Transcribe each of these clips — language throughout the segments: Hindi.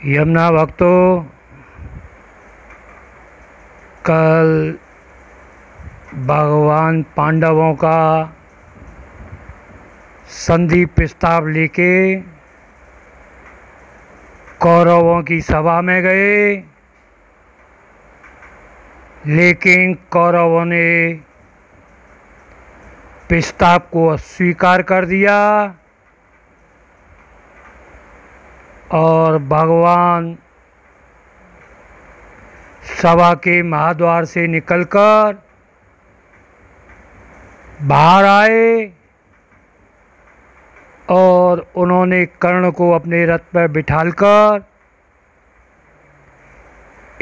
यमुना भक्तों, कल भगवान पांडवों का संधि प्रस्ताव लेके कौरवों की सभा में गए, लेकिन कौरवों ने प्रस्ताव को अस्वीकार कर दिया और भगवान सभा के महाद्वार से निकलकर बाहर आए और उन्होंने कर्ण को अपने रथ पर बिठालकर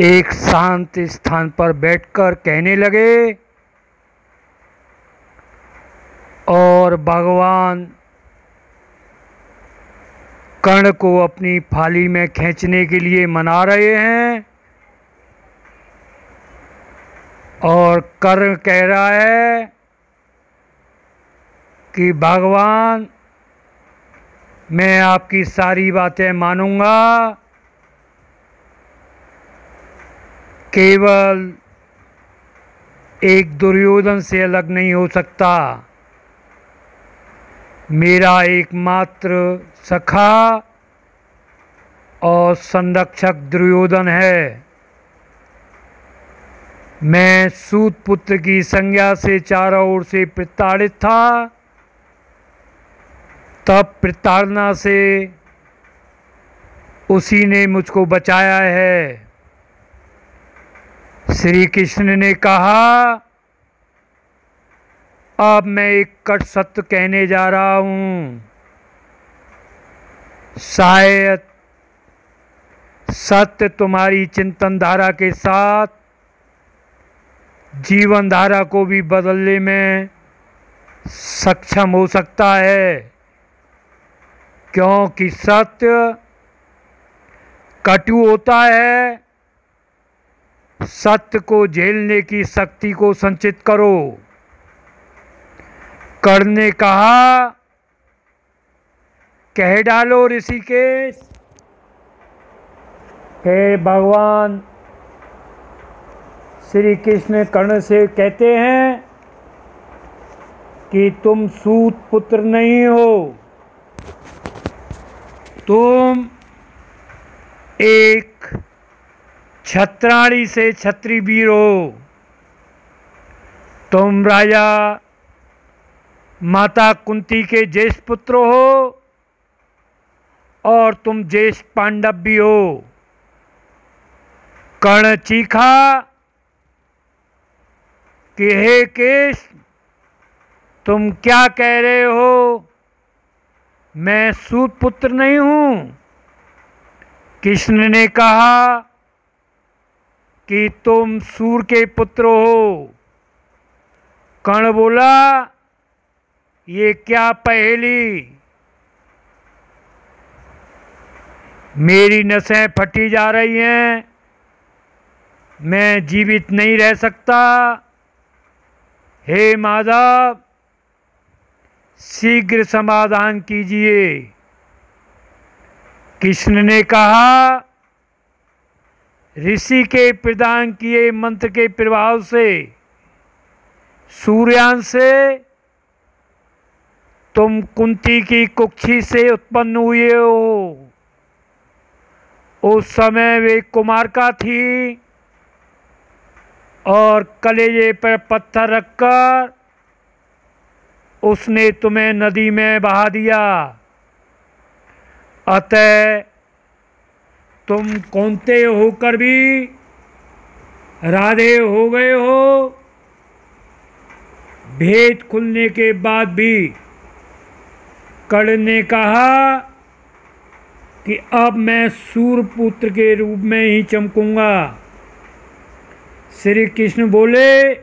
एक शांत स्थान पर बैठकर कहने लगे और भगवान कर्ण को अपनी फाली में खींचने के लिए मना रहे हैं और कर्ण कह रहा है कि भगवान, मैं आपकी सारी बातें मानूंगा, केवल एक दुर्योधन से अलग नहीं हो सकता। मेरा एकमात्र सखा और संरक्षक दुर्योधन है। मैं सूत पुत्र की संज्ञा से चारों ओर से प्रताड़ित था, तब प्रताड़ना से उसी ने मुझको बचाया है। श्री कृष्ण ने कहा, अब मैं एक कट सत्य कहने जा रहा हूँ। शायद सत्य तुम्हारी चिंतन धारा के साथ जीवन धारा को भी बदलने में सक्षम हो सकता है, क्योंकि सत्य कटु होता है। सत्य को झेलने की शक्ति को संचित करो। कर्ण ने कहा, कह डालो ऋषिकेश। हे भगवान श्री कृष्ण कर्ण से कहते हैं कि तुम सूत पुत्र नहीं हो, तुम एक क्षत्राणी से क्षत्रिय वीर हो। तुम राजा माता कुंती के ज्येष्ठ पुत्र हो और तुम ज्येष्ठ पांडव भी हो। कर्ण चीखा कि हे केश, तुम क्या कह रहे हो? मैं सूत पुत्र नहीं हूँ। कृष्ण ने कहा कि तुम सूर के पुत्र हो। कर्ण बोला, ये क्या पहेली? मेरी नसें फटी जा रही हैं, मैं जीवित नहीं रह सकता। हे माधव, शीघ्र समाधान कीजिए। कृष्ण ने कहा, ऋषि के प्रदान किए मंत्र के प्रभाव से, सूर्यांश से तुम कुंती की कुक्षी से उत्पन्न हुए हो। उस समय वे कुमारिका थी और कलेजे पर पत्थर रखकर उसने तुम्हें नदी में बहा दिया। अतः तुम कौंते होकर भी राधे हो गए हो। भेद खुलने के बाद भी कर्ण ने कहा कि अब मैं सूर्यपुत्र के रूप में ही चमकूंगा। श्री कृष्ण बोले,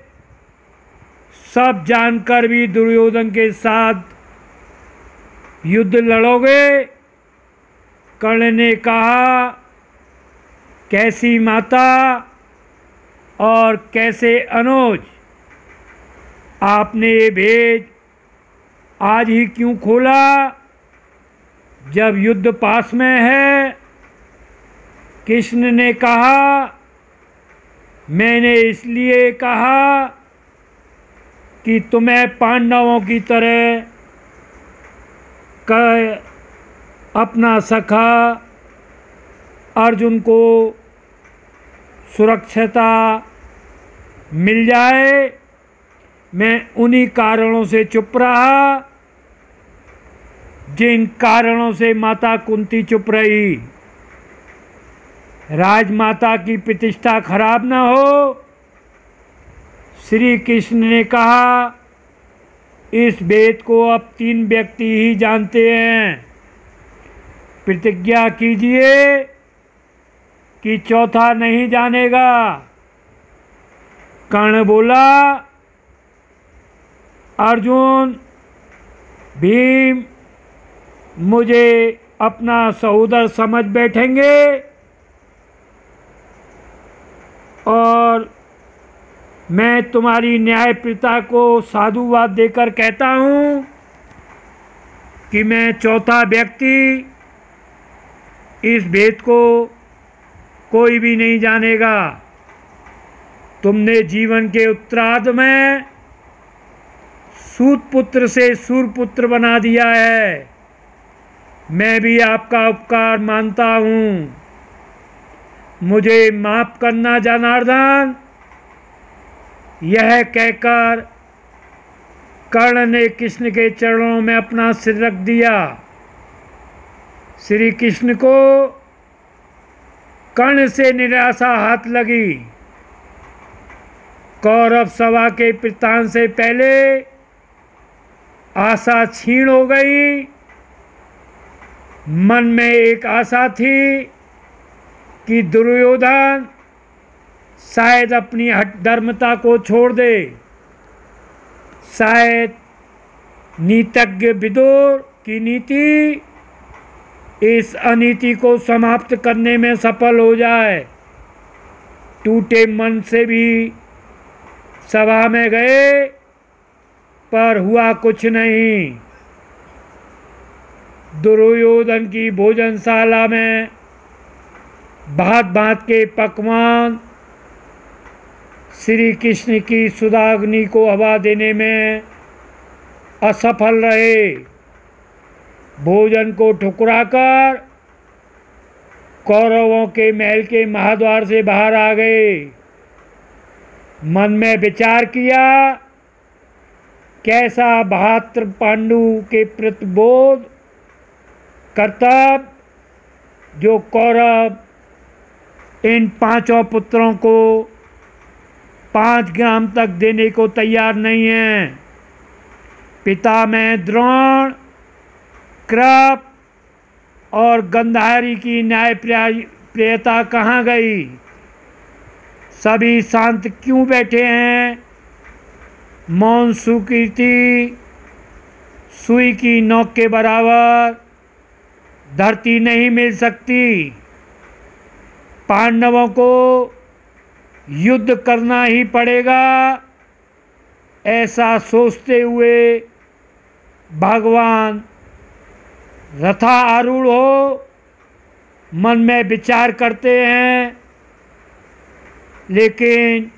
सब जानकर भी दुर्योधन के साथ युद्ध लड़ोगे? कर्ण ने कहा, कैसी माता और कैसे अनुज, आपने ये भेद आज ही क्यों खोला जब युद्ध पास में है? कृष्ण ने कहा, मैंने इसलिए कहा कि तुम्हें पांडवों की तरह अपना सखा अर्जुन को सुरक्षिता मिल जाए। मैं उन्हीं कारणों से चुप रहा जिन कारणों से माता कुंती चुप रही। राजमाता की प्रतिष्ठा खराब न हो। श्री कृष्ण ने कहा, इस वेद को अब 3 व्यक्ति ही जानते हैं। प्रतिज्ञा कीजिए कि चौथा नहीं जानेगा। कर्ण बोला, अर्जुन, भीम मुझे अपना सहोदर समझ बैठेंगे और मैं तुम्हारी न्यायप्रियता को साधुवाद देकर कहता हूँ कि मैं चौथा व्यक्ति इस भेद को कोई भी नहीं जानेगा। तुमने जीवन के उत्तरार्ध में सूत पुत्र से सूरपुत्र बना दिया है। मैं भी आपका उपकार मानता हूँ। मुझे माफ करना जनार्दन। यह कहकर कर्ण ने कृष्ण के चरणों में अपना सिर रख दिया। श्री कृष्ण को कर्ण से निराशा हाथ लगी। कौरव सभा के प्रस्थान से पहले आशा क्षीण हो गई। मन में एक आशा थी कि दुर्योधन शायद अपनी धर्मता को छोड़ दे। शायद नीतिज्ञ विदुर की नीति इस अनीति को समाप्त करने में सफल हो जाए। टूटे मन से भी सभा में गए, पर हुआ कुछ नहीं। दुर्योधन की भोजनशाला में भांत भांत के पकवान श्री कृष्ण की सुधाग्नि को हवा देने में असफल रहे। भोजन को ठुकराकर कौरवों के महल के महाद्वार से बाहर आ गए। मन में विचार किया, कैसा बहात्र पांडु के प्रतिबोध कर्तव्य जो कौरव इन 5 पुत्रों को 5 ग्राम तक देने को तैयार नहीं है। पिता में द्रोण, कृप और गंधारी की न्याय प्रियता कहाँ गई? सभी शांत क्यों बैठे हैं? मौन सुकीर्ति सुई की नोक के बराबर धरती नहीं मिल सकती। पांडवों को युद्ध करना ही पड़ेगा, ऐसा सोचते हुए भगवान रथारूढ़ हो मन में विचार करते हैं, लेकिन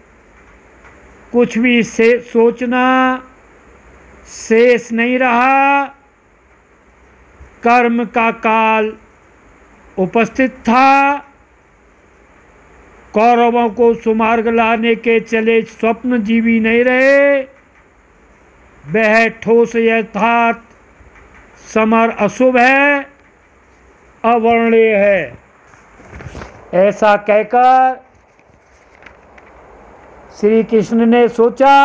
कुछ भी सोचना शेष नहीं रहा। कर्म का काल उपस्थित था। कौरवों को सुमार्ग लाने के चले स्वप्न जीवी नहीं रहे। वह ठोस यथार्थ समर अशुभ है, अवर्णीय है। ऐसा कहकर श्री कृष्ण ने सोचा,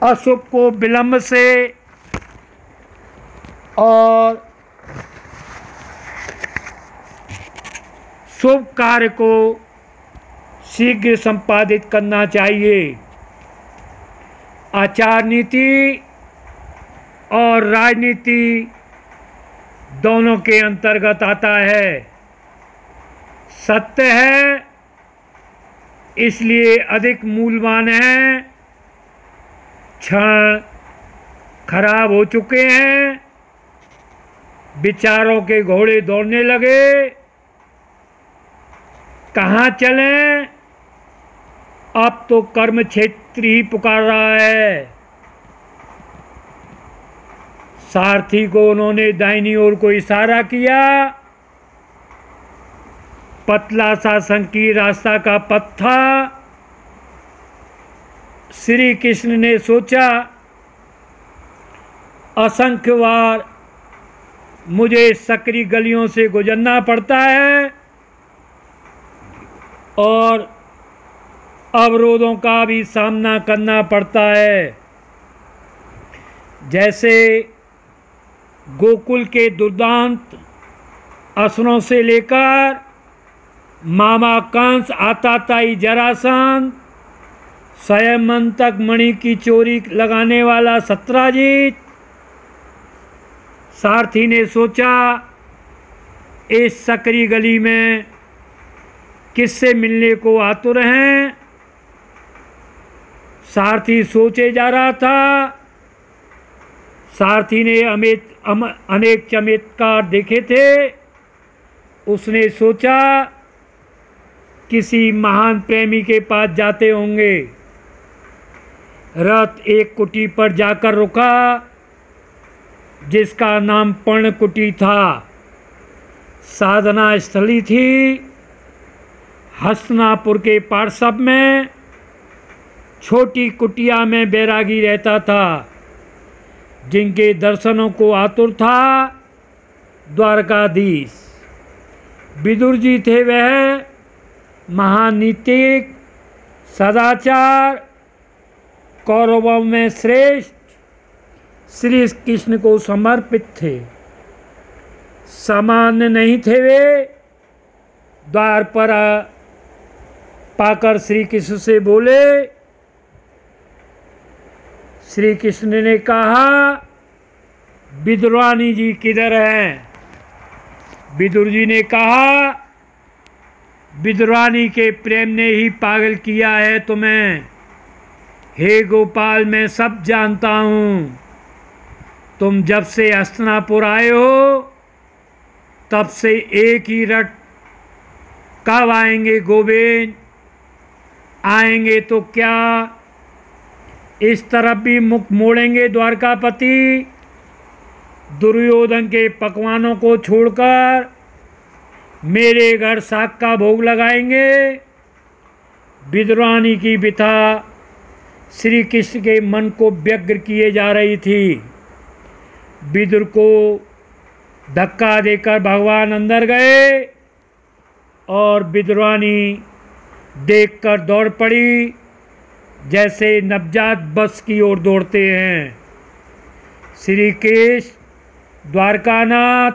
अशुभ को विलंब से और शुभ कार्य को शीघ्र संपादित करना चाहिए। आचार नीति और राजनीति दोनों के अंतर्गत आता है। सत्य है इसलिए अधिक मूल्यवान है। क्षण खराब हो चुके हैं। विचारों के घोड़े दौड़ने लगे। कहाँ चलें? अब तो कर्म क्षेत्र ही पुकार रहा है। सारथी को उन्होंने दाहिनी ओर को इशारा किया। पतला सा संकीर्ण रास्ता का पथ था। श्री कृष्ण ने सोचा, असंख्य बार मुझे सकरी गलियों से गुजरना पड़ता है और अवरोधों का भी सामना करना पड़ता है। जैसे गोकुल के दुर्दांत असुरों से लेकर मामा कंस, आताताई जरासंध, स्वयंतक मणि की चोरी लगाने वाला सत्राजित। सारथी ने सोचा, इस सकरी गली में किससे मिलने को आतुर हैं? सारथी सोचे जा रहा था। सारथी ने अनेक चमत्कार देखे थे। उसने सोचा, किसी महान प्रेमी के पास जाते होंगे। रथ एक कुटी पर जाकर रुका, जिसका नाम पर्णकुटी था। साधना स्थली थी। हस्तिनापुर के पार्श्व में छोटी कुटिया में बैरागी रहता था, जिनके दर्शनों को आतुर था द्वारकाधीश। विदुर जी थे वह, महानीतिक, सदाचार, कौरवों में श्रेष्ठ, श्री कृष्ण को समर्पित थे। सामान्य नहीं थे वे। द्वार पर पाकर श्री कृष्ण से बोले। श्री कृष्ण ने कहा, विदुरानी जी किधर हैं? विदुर जी ने कहा, विदुरानी के प्रेम ने ही पागल किया है तुम्हें। हे गोपाल, मैं सब जानता हूँ। तुम जब से हस्तिनापुर आए हो, तब से एक ही रट, कब आएंगे गोविंद? आएंगे तो क्या इस तरफ भी मुख मोड़ेंगे द्वारकापति? दुर्योधन के पकवानों को छोड़कर मेरे घर साग का भोग लगाएंगे? विदुरानी की व्यथा श्री कृष्ण के मन को व्यग्र किए जा रही थी। विदुर को धक्का देकर भगवान अंदर गए और विदुरानी देखकर दौड़ पड़ी, जैसे नवजात बस की ओर दौड़ते हैं। श्री कृष्ण, द्वारकानाथ,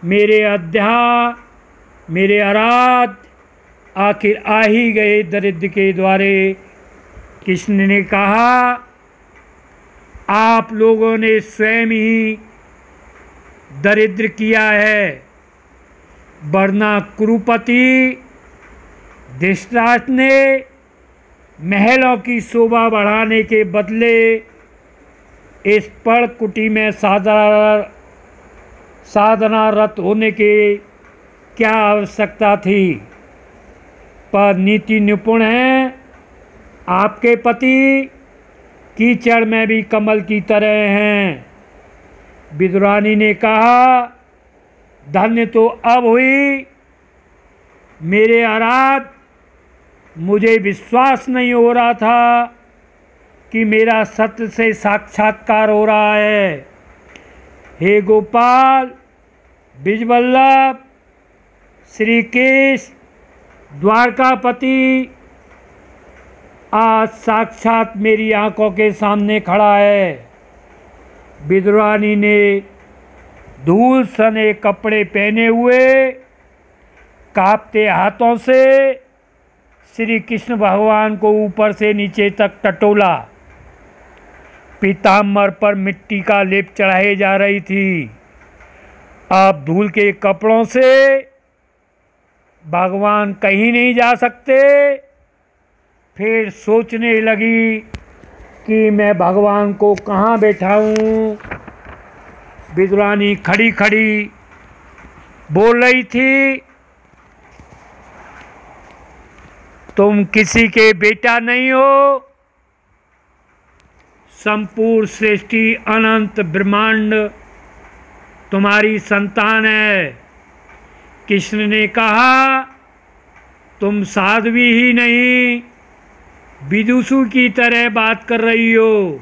मेरे अध्या, मेरे आराध, आखिर आ ही गए दरिद्र के द्वारे। कृष्ण ने कहा, आप लोगों ने स्वयं ही दरिद्र किया है, वरना कुरुपति धृतराष्ट्र ने महलों की शोभा बढ़ाने के बदले इस पर्णकुटी में साधनारत होने की क्या आवश्यकता थी? पर नीति निपुण हैं आपके पति, कीचड़ में भी कमल की तरह हैं। विदुरानी ने कहा, धन्य तो अब हुई मेरे आराध। मुझे विश्वास नहीं हो रहा था कि मेरा सत्य से साक्षात्कार हो रहा है। हे गोपाल, ब्रिजवल्लभ, श्री कृष्ण, द्वारकापति आज साक्षात मेरी आंखों के सामने खड़ा है। विदुरानी ने धूल सने कपड़े पहने हुए कांपते हाथों से श्री कृष्ण भगवान को ऊपर से नीचे तक टटोला। पीताम्बर पर मिट्टी का लेप चढ़ाई जा रही थी। अब धूल के कपड़ों से भगवान कहीं नहीं जा सकते। फिर सोचने लगी कि मैं भगवान को कहाँ बैठाऊं। विदुरानी खड़ी खड़ी बोल रही थी, तुम किसी के बेटा नहीं हो, संपूर्ण सृष्टि अनंत ब्रह्मांड तुम्हारी संतान है। कृष्ण ने कहा तुम साध्वी ही नहीं, विदुषु की तरह बात कर रही हो।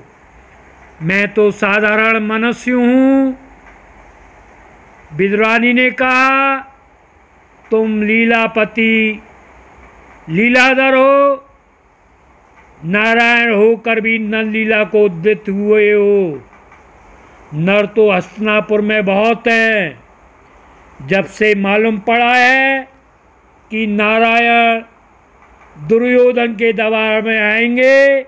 मैं तो साधारण मनुष्य हूँ। विद्वानी ने कहा तुम लीलापति लीलाधर हो, नारायण होकर भी नर लीला को उद्यत हुए हो। नर तो हस्तिनापुर में बहुत हैं। जब से मालूम पड़ा है कि नारायण दुर्योधन के दरबार में आएंगे,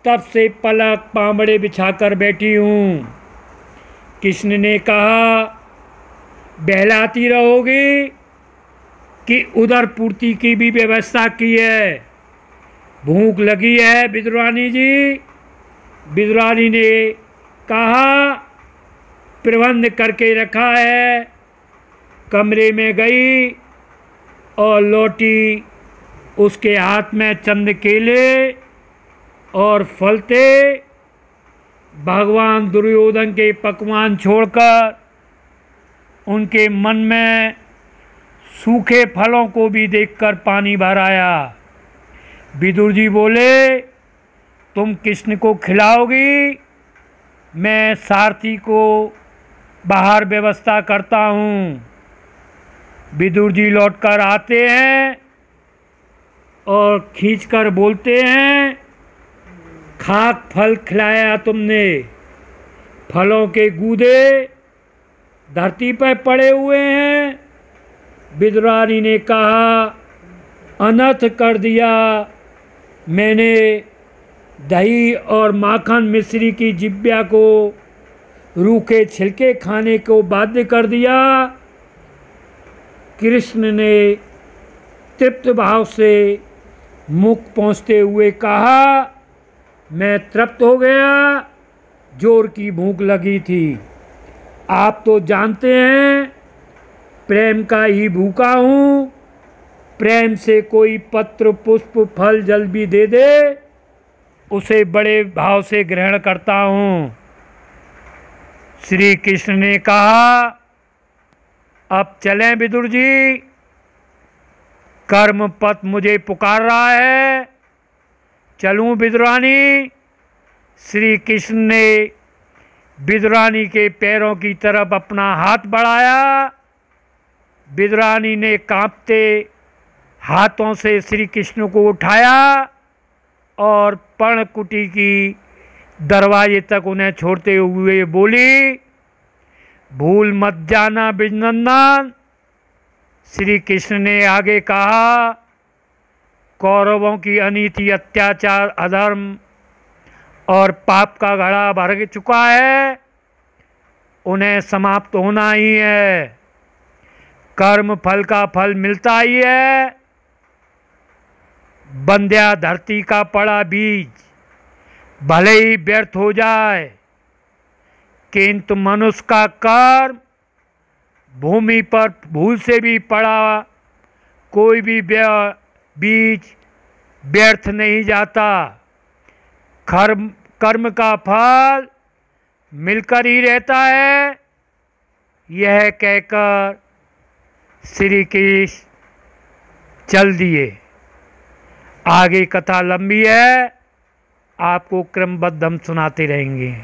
तब से पलक पामड़े बिछाकर बैठी हूँ। कृष्ण ने कहा बहलाती रहोगी कि उदर पूर्ति की भी व्यवस्था की है? भूख लगी है विद्वानी जी। विद्वानी ने कहा प्रबंध करके रखा है। कमरे में गई और लौटी, उसके हाथ में चंद केले और फल थे। भगवान दुर्योधन के पकवान छोड़कर उनके मन में सूखे फलों को भी देखकर पानी भर आया। विदुर जी बोले तुम कृष्ण को खिलाओगी, मैं सारथी को बाहर व्यवस्था करता हूँ। विदुर जी लौटकर आते हैं और खींचकर बोलते हैं खाक फल खिलाया तुमने। फलों के गूदे धरती पर पड़े हुए हैं। विद्वानी ने कहा अनर्थ कर दिया। मैंने दही और माखन मिश्री की जिब्या को रूखे छिलके खाने को बाध्य कर दिया। कृष्ण ने तृप्त भाव से मुख पहुँचते हुए कहा मैं तृप्त हो गया, जोर की भूख लगी थी। आप तो जानते हैं प्रेम का ही भूखा हूँ। प्रेम से कोई पत्र पुष्प फल जल भी दे दे, उसे बड़े भाव से ग्रहण करता हूँ। श्री कृष्ण ने कहा अब चलें विदुर जी, कर्म पथ मुझे पुकार रहा है। चलूं विद्वानी? श्री कृष्ण ने विद्वानी के पैरों की तरफ अपना हाथ बढ़ाया। विद्वानी ने कांपते हाथों से श्री कृष्ण को उठाया और पर्णकुटी की दरवाजे तक उन्हें छोड़ते हुए बोली भूल मत जाना विनंदन। श्री कृष्ण ने आगे कहा कौरवों की अनीति अत्याचार अधर्म और पाप का घड़ा भर चुका है, उन्हें समाप्त होना ही है। कर्म फल का फल मिलता ही है। बंध्या धरती का पड़ा बीज भले ही व्यर्थ हो जाए, किंतु मनुष्य का कर्म भूमि पर भूल से भी पड़ा कोई भी बीज व्यर्थ नहीं जाता। कर्म का फल मिलकर ही रहता है। यह कहकर श्री कृष्ण चल दिए। आगे कथा लंबी है, आपको क्रमबद्ध हम सुनाते रहेंगे।